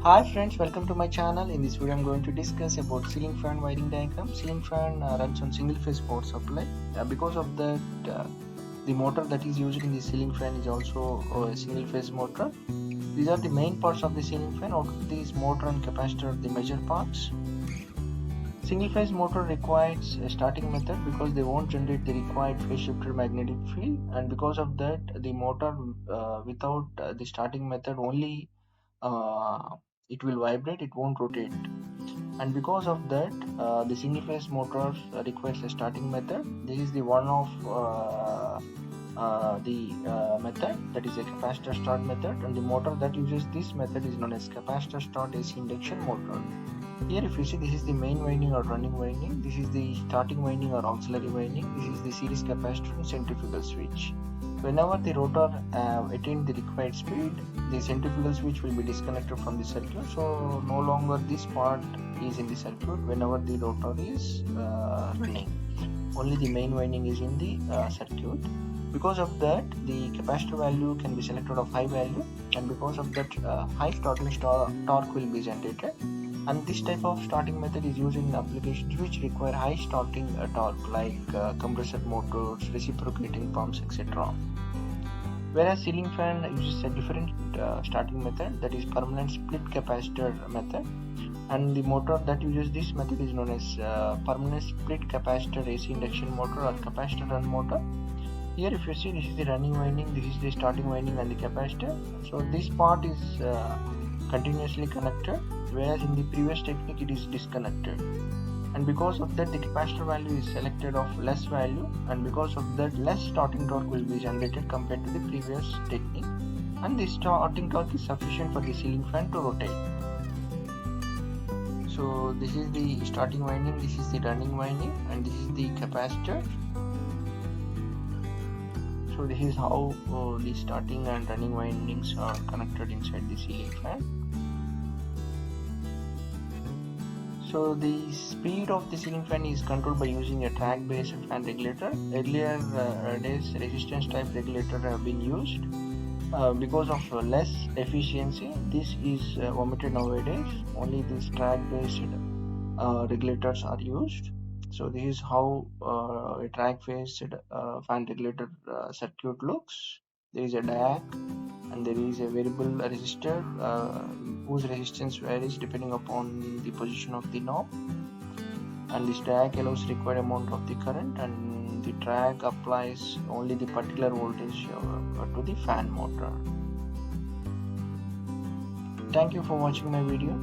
Hi friends, welcome to my channel. In this video I'm going to discuss about ceiling fan wiring diagram. Ceiling fan runs on single phase power supply. Because of that, the motor that is used in the ceiling fan is also a single phase motor. These are the main parts of the ceiling fan. Out of these, motor and capacitor are the major parts. Single phase motor requires a starting method because they won't generate the required phase shifted magnetic field, and because of that the motor without the starting method only uh, it will vibrate, it won't rotate. And because of that the single phase motor requires a starting method. This is the one of the method, that is a capacitor start method, and the motor that uses this method is known as capacitor start AC induction motor. Here if you see, this is the main winding or running winding, this is the starting winding or auxiliary winding, this is the series capacitor and centrifugal switch. Whenever the rotor attains the required speed, the centrifugal switch will be disconnected from the circuit, so no longer this part is in the circuit whenever the rotor is running. Only the main winding is in the circuit. Because of that, the capacitor value can be selected of high value, and because of that high starting torque will be generated. And this type of starting method is used in applications which require high starting torque, like compressor motors, reciprocating pumps, etc. Whereas ceiling fan uses a different starting method, that is permanent split capacitor method, and the motor that uses this method is known as permanent split capacitor AC induction motor or capacitor run motor. Here if you see, this is the running winding, this is the starting winding and the capacitor, so this part is continuously connected, whereas in the previous technique it is disconnected. And because of that the capacitor value is selected of less value, and because of that less starting torque will be generated compared to the previous technique, and the starting torque is sufficient for the ceiling fan to rotate. So this is the starting winding, this is the running winding, and this is the capacitor. So this is how the starting and running windings are connected inside the ceiling fan. So the speed of the ceiling fan is controlled by using a track based fan regulator. Earlier days resistance type regulator have been used. Because of less efficiency, this is omitted nowadays. Only these track based regulators are used. So this is how a track based fan regulator circuit looks. There is a diac, and there is a variable resistor whose resistance varies depending upon the position of the knob, and this diac allows required amount of the current, and the track applies only the particular voltage to the fan motor. Thank you for watching my video.